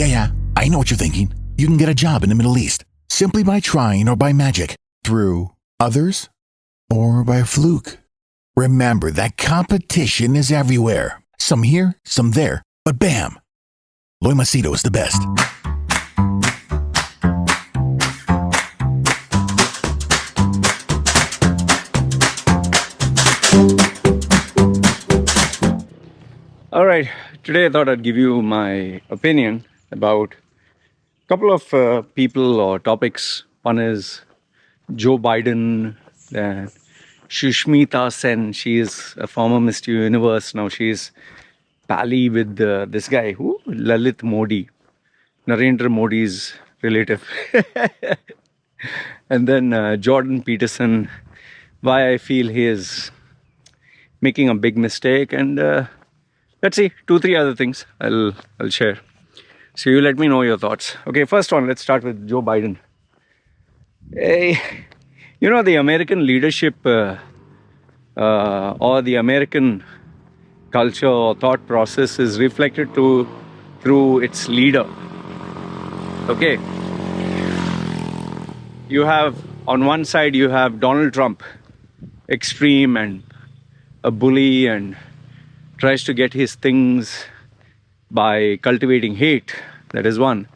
Yeah, I know what you're thinking. You can get a job in the Middle East simply by trying or by magic, through others, or by a fluke. Remember that competition is everywhere. Some here, some there, but bam! Machedo is the best. All right, today I thought I'd give you my opinion about a couple of people or topics. One is Joe Biden, then Sushmita Sen. She is a former Mr. Universe. Now she's pally with this guy, Lalit Modi, Narendra Modi's relative. And then Jordan Peterson, why I feel he is making a big mistake, and let's see, 2-3 other things I'll share. So you let me know your thoughts. Okay, first one, let's start with Joe Biden. Hey, you know, the American leadership or the American culture or thought process is reflected through its leader. Okay, you have on one side you have Donald Trump, extreme and a bully, and tries to get his things by cultivating hate. That is one.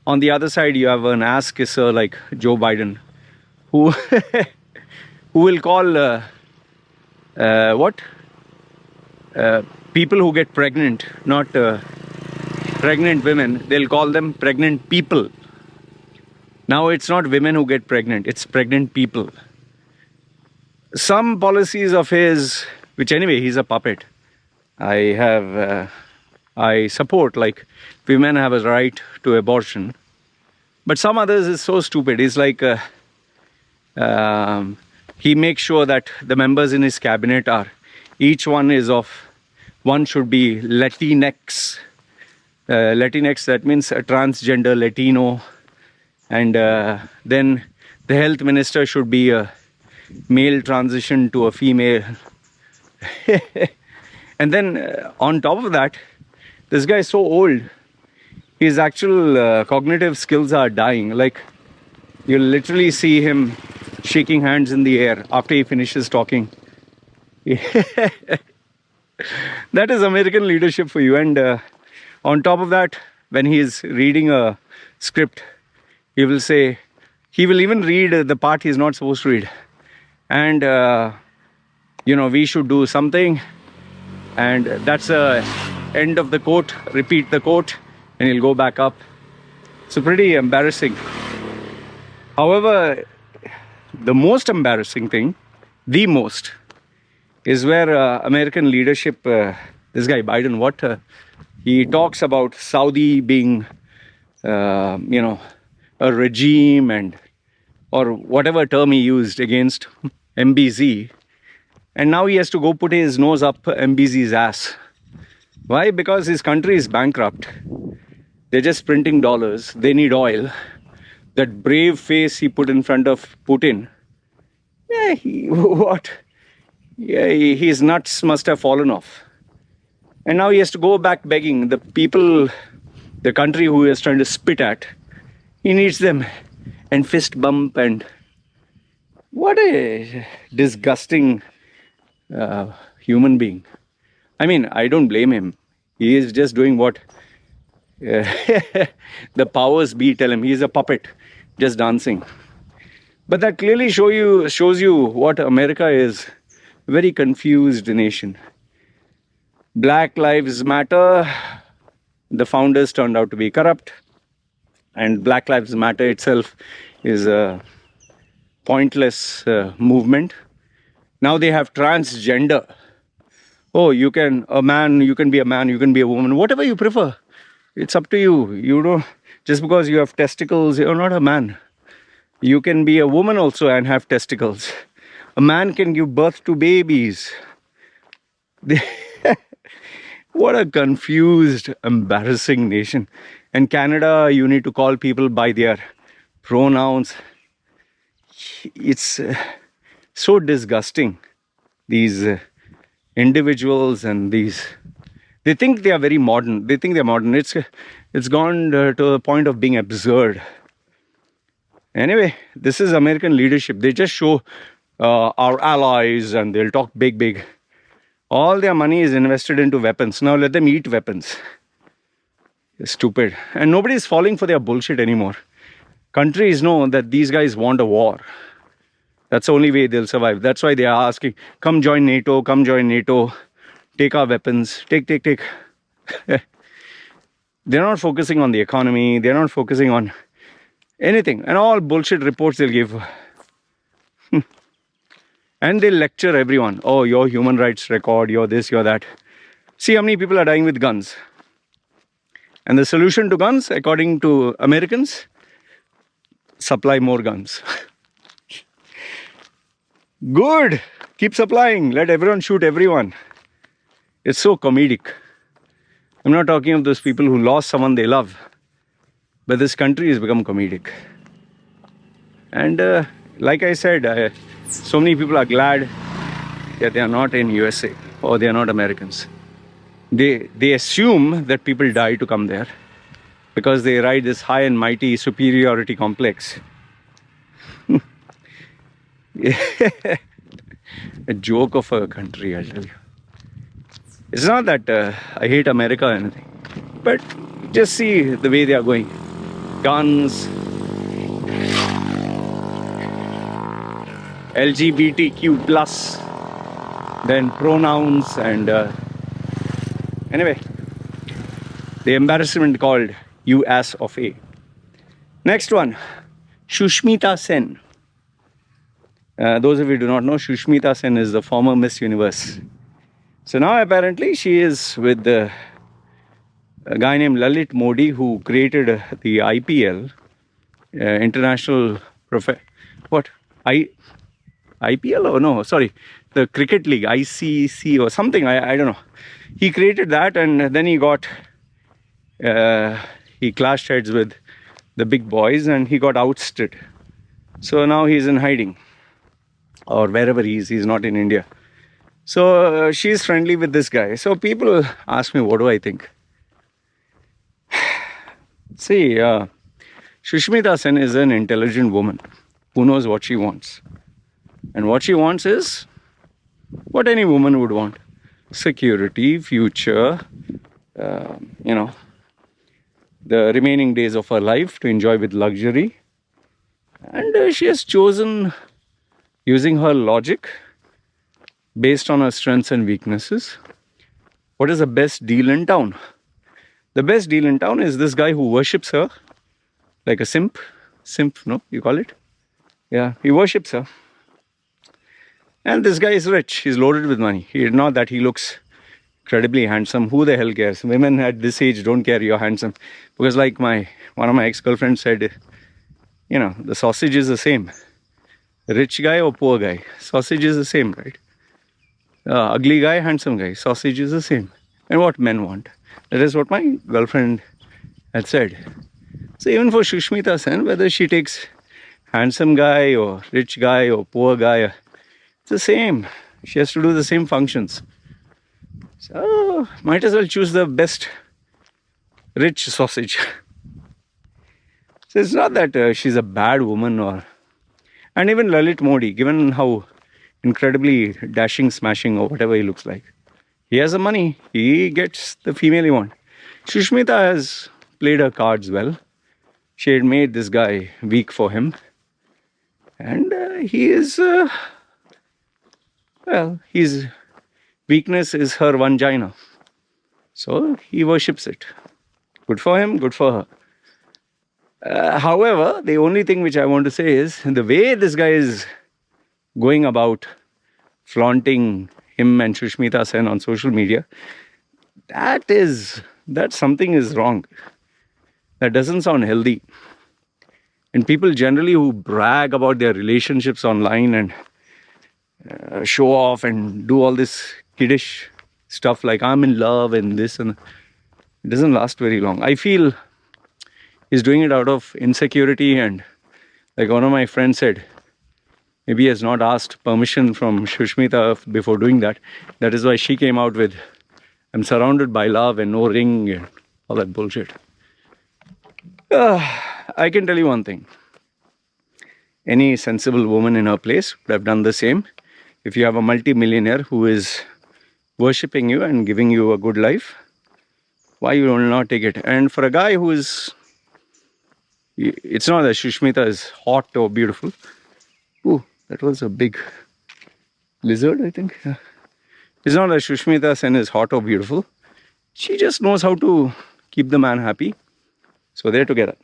On the other side, you have an ass kisser like Joe Biden, who who will call people who get pregnant, not pregnant women, they'll call them pregnant people. Now it's not women who get pregnant, it's pregnant people. Some policies of his, which anyway, he's a puppet, I support, like women have a right to abortion. But some others is so stupid. He's like, he makes sure that the members in his cabinet are, each one should be Latinx. Latinx, that means a transgender Latino. And then the health minister should be a male transition to a female. And then on top of that, this guy is so old, his actual cognitive skills are dying. Like, you'll literally see him shaking hands in the air after he finishes talking. That is American leadership for you. And on top of that, when he is reading a script, he will even read the part he's not supposed to read. And, we should do something. And that's the end of the quote, repeat the quote, and he'll go back up. So pretty embarrassing. However, the most embarrassing thing, is where American leadership, this guy Biden, he talks about Saudi being, a regime, or whatever term he used against MBZ. And now he has to go put his nose up MBZ's ass. Why? Because his country is bankrupt. They're just printing dollars. They need oil. That brave face he put in front of Putin. His nuts must have fallen off. And now he has to go back begging. The people, the country who he is trying to spit at, he needs them. And fist bump, and what a disgusting human being. I mean, I don't blame him. He is just doing what the powers be tell him. He is a puppet, just dancing. But that clearly shows you what America is. A very confused nation. Black Lives Matter, the founders turned out to be corrupt. And Black Lives Matter itself is a pointless movement. Now they have transgender. Oh, you can be a man, you can be a woman, whatever you prefer. It's up to you. You don't, just because you have testicles, you're not a man. You can be a woman also and have testicles. A man can give birth to babies. What a confused, embarrassing nation. And Canada, you need to call people by their pronouns. It's so disgusting. These individuals and they think they are very modern. They think they're modern. It's It's gone to the point of being absurd. Anyway, this is American leadership. They just show our allies and they'll talk big. All their money is invested into weapons. Now let them eat weapons. It's stupid. And nobody is falling for their bullshit anymore. Countries know that these guys want a war. That's the only way they'll survive. That's why they are asking, come join NATO, take our weapons, take. They're not focusing on the economy. They're not focusing on anything. And all bullshit reports they'll give. And they'll lecture everyone. Oh, your human rights record, you're this, you're that. See how many people are dying with guns. And the solution to guns, according to Americans, supply more guns. Good. Keep supplying. Let everyone shoot everyone. It's so comedic. I'm not talking of those people who lost someone they love. But this country has become comedic. And like I said, so many people are glad that they are not in USA or they are not Americans. They assume that people die to come there because they ride this high and mighty superiority complex. A joke of a country, I'll tell you. It's not that I hate America or anything, but just see the way they are going. Guns, LGBTQ+, then pronouns, and anyway, the embarrassment called you ass of A. Next one, Sushmita Sen. Those of you who do not know, Sushmita Sen is the former Miss Universe. So now apparently she is with a guy named Lalit Modi, who created the IPL, International IPL or no, sorry, the Cricket League, ICC or something, I don't know. He created that, and then he clashed heads with the big boys and he got ousted. So now he's in hiding. Or wherever he is, he's not in India. So she's friendly with this guy. So people ask me, what do I think? See, Sushmita Sen is an intelligent woman who knows what she wants. And what she wants is what any woman would want. Security, future, the remaining days of her life to enjoy with luxury. And she has chosen, using her logic, based on her strengths and weaknesses, what is the best deal in town. The best deal in town is this guy who worships her like a simp. Simp, no, you call it? Yeah, he worships her. And this guy is rich. He's loaded with money. Not that he looks incredibly handsome. Who the hell cares? Women at this age don't care you're handsome. Because like one of my ex-girlfriends said, the sausage is the same. Rich guy or poor guy, sausage is the same, right? Ugly guy, handsome guy, sausage is the same. And what men want. That is what my girlfriend had said. So even for Sushmita Sen, whether she takes handsome guy or rich guy or poor guy, it's the same. She has to do the same functions. So might as well choose the best rich sausage. So it's not that she's a bad woman or... And even Lalit Modi, given how incredibly dashing, smashing or whatever he looks like, he has the money. He gets the female he wants. Sushmita has played her cards well. She had made this guy weak for him. And he is... his weakness is her vagina. So he worships it. Good for him, good for her. However, the only thing which I want to say is the way this guy is going about flaunting him and Sushmita Sen on social media, that something is wrong. That doesn't sound healthy. And people generally who brag about their relationships online and show off and do all this kiddish stuff like I'm in love and this, and it doesn't last very long. I feel he's doing it out of insecurity, and like one of my friends said, maybe he has not asked permission from Sushmita before doing that. That is why she came out with, I'm surrounded by love and no ring and all that bullshit. I can tell you one thing. Any sensible woman in her place would have done the same. If you have a multi-millionaire who is worshipping you and giving you a good life, why you will not take it? And for a guy who is, it's not that Sushmita is hot or beautiful. Ooh, that was a big lizard, I think. Yeah. It's not that Sushmita Sen is hot or beautiful. She just knows how to keep the man happy. So they're together.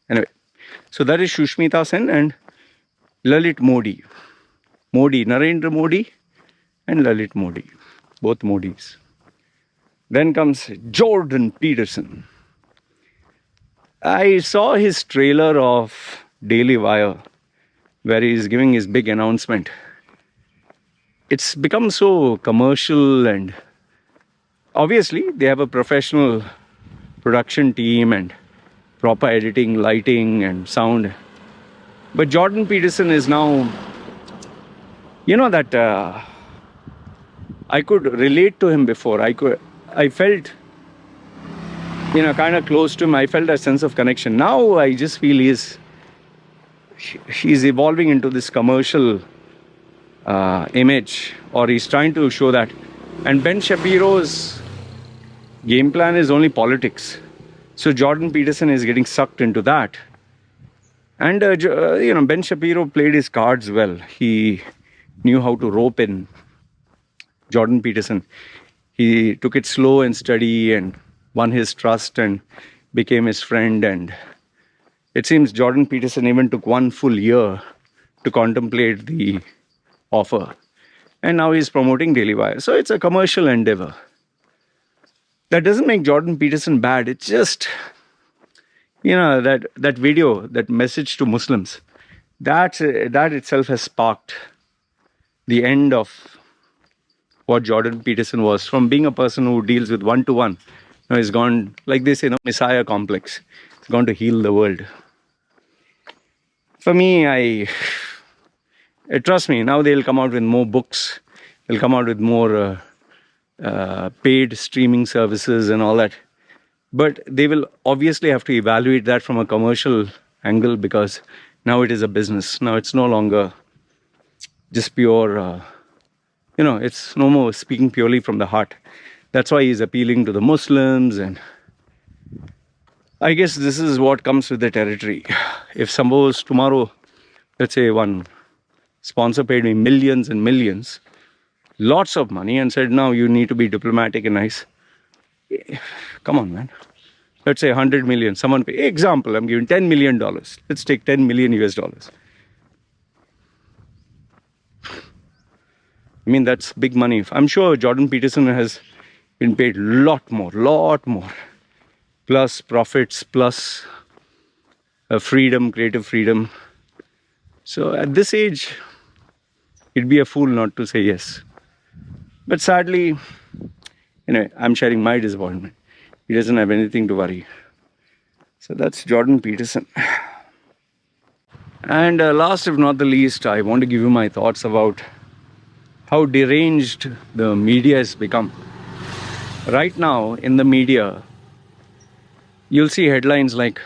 Anyway, so that is Sushmita Sen and Lalit Modi. Narendra Modi and Lalit Modi. Both Modis. Then comes Jordan Peterson. I saw his trailer of Daily Wire where he is giving his big announcement. It's become so commercial, and obviously they have a professional production team and proper editing, lighting and sound. But Jordan Peterson is now, you know, that I could relate to him before. I felt, you know, kind of close to him. I felt a sense of connection. Now I just feel he's evolving into this commercial image, or he's trying to show that. And Ben Shapiro's game plan is only politics. So Jordan Peterson is getting sucked into that. And, you know, Ben Shapiro played his cards well. He knew how to rope in Jordan Peterson. He took it slow and steady and won his trust and became his friend. And it seems Jordan Peterson even took 1 full year to contemplate the offer. And now he's promoting Daily Wire. So it's a commercial endeavor. That doesn't make Jordan Peterson bad. It's just, you know, that video, that message to Muslims, that itself has sparked the end of what Jordan Peterson was. From being a person who deals with one-to-one, now he's gone, like they say, Messiah complex. He's gone to heal the world. For me, trust me, now they'll come out with more books. They'll come out with more paid streaming services and all that. But they will obviously have to evaluate that from a commercial angle, because now it is a business. Now it's no longer just pure, you know, it's no more speaking purely from the heart. That's why he's appealing to the Muslims. And I guess this is what comes with the territory. If suppose tomorrow, let's say one sponsor paid me millions and millions, lots of money, and said, now you need to be diplomatic and nice. Come on, man. Let's say 100 million. Someone pay. Example, I'm giving $10 million. Let's take 10 million US dollars. I mean, that's big money. I'm sure Jordan Peterson has been paid lot more. Plus profits, plus freedom, creative freedom. So at this age, it'd be a fool not to say yes. But sadly, anyway, I'm sharing my disappointment. He doesn't have anything to worry. So that's Jordan Peterson. And last if not the least, I want to give you my thoughts about how deranged the media has become. Right now, in the media, you'll see headlines like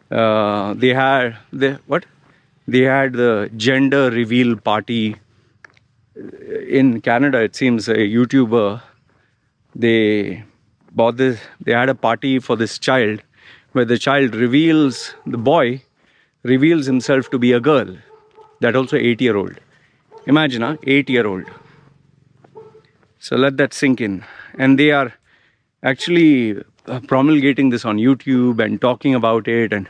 they had the gender reveal party. In Canada, it seems a YouTuber, they had a party for this child, where the boy reveals himself to be a girl. That also 8-year-old. Imagine, 8-year-old. So let that sink in. And they are actually promulgating this on YouTube and talking about it. And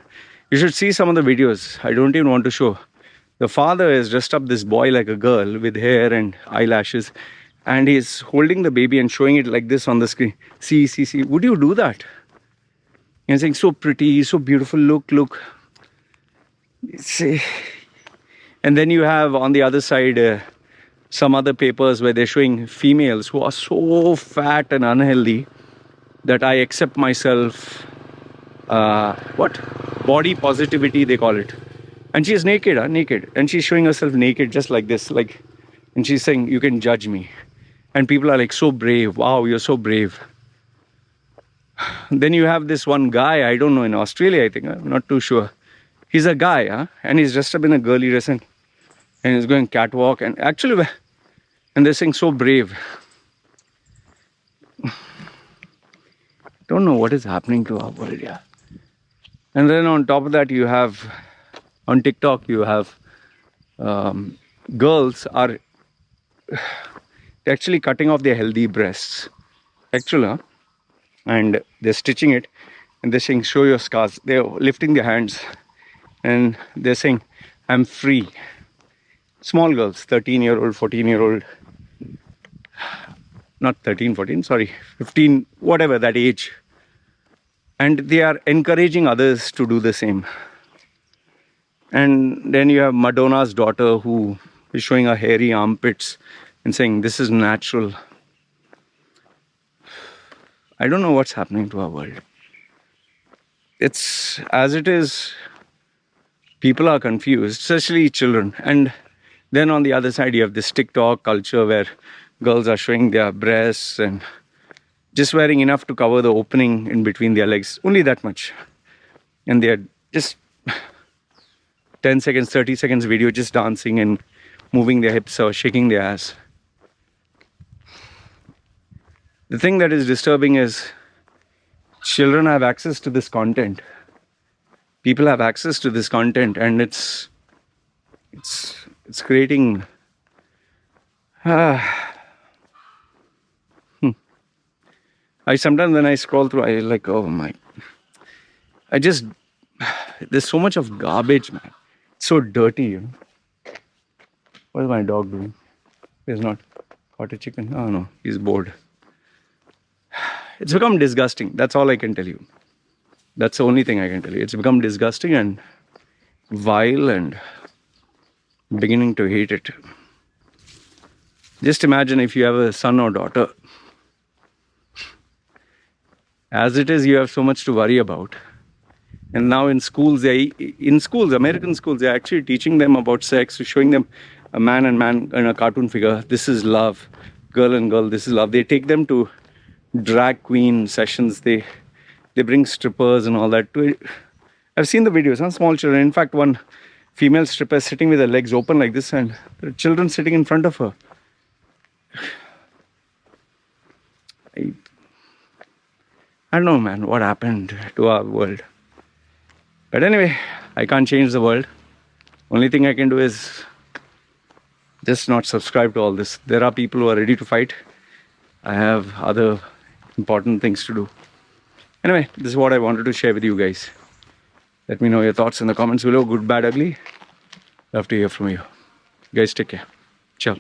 you should see some of the videos. I don't even want to show. The father has dressed up this boy like a girl with hair and eyelashes, and he's holding the baby and showing it like this on the screen. See. Would you do that? And saying, so pretty, so beautiful, look. See. And then you have on the other side some other papers where they're showing females who are so fat and unhealthy that I accept myself, body positivity they call it. And she's naked. And she's showing herself naked just like this. And she's saying, you can judge me. And people are like, so brave. Wow, you're so brave. Then you have this one guy, I don't know, in Australia, I think, I'm not too sure. He's a guy, huh? And he's dressed up in a girly dress and he's going catwalk. And actually, and they're saying so brave. Don't know what is happening to our world, yeah. And then on top of that, you have, on TikTok, you have girls are actually cutting off their healthy breasts. Actually, huh? And they're stitching it and they're saying, show your scars. They're lifting their hands and they're saying, I'm free. Small girls, 13-year-old, 14-year-old, not 13, 14, sorry, 15, whatever that age. And they are encouraging others to do the same. And then you have Madonna's daughter who is showing her hairy armpits and saying, this is natural. I don't know what's happening to our world. It's as it is, people are confused, especially children. And then on the other side, you have this TikTok culture where girls are showing their breasts and just wearing enough to cover the opening in between their legs, only that much. And they're just 10 seconds, 30 seconds video, just dancing and moving their hips or shaking their ass. The thing that is disturbing is children have access to this content. People have access to this content, and it's creating I sometimes when I scroll through, I like, oh my, there's so much of garbage, man. It's so dirty, you know. What is my dog doing? He's not caught a chicken. Oh no, he's bored. It's become disgusting. That's all I can tell you. That's the only thing I can tell you. It's become disgusting and vile and beginning to hate it. Just imagine if you have a son or daughter. As it is, you have so much to worry about. And now in schools, American schools, they're actually teaching them about sex, showing them a man and man in a cartoon figure. This is love. Girl and girl, this is love. They take them to drag queen sessions. They bring strippers and all that. I've seen the videos, huh? Small children. In fact, one female stripper sitting with her legs open like this, and there are children sitting in front of her. I don't know, man, what happened to our world. But anyway, I can't change the world. Only thing I can do is just not subscribe to all this. There are people who are ready to fight. I have other important things to do. Anyway, this is what I wanted to share with you guys. Let me know your thoughts in the comments below. Good, bad, ugly. Love to hear from you. Guys, take care. Ciao.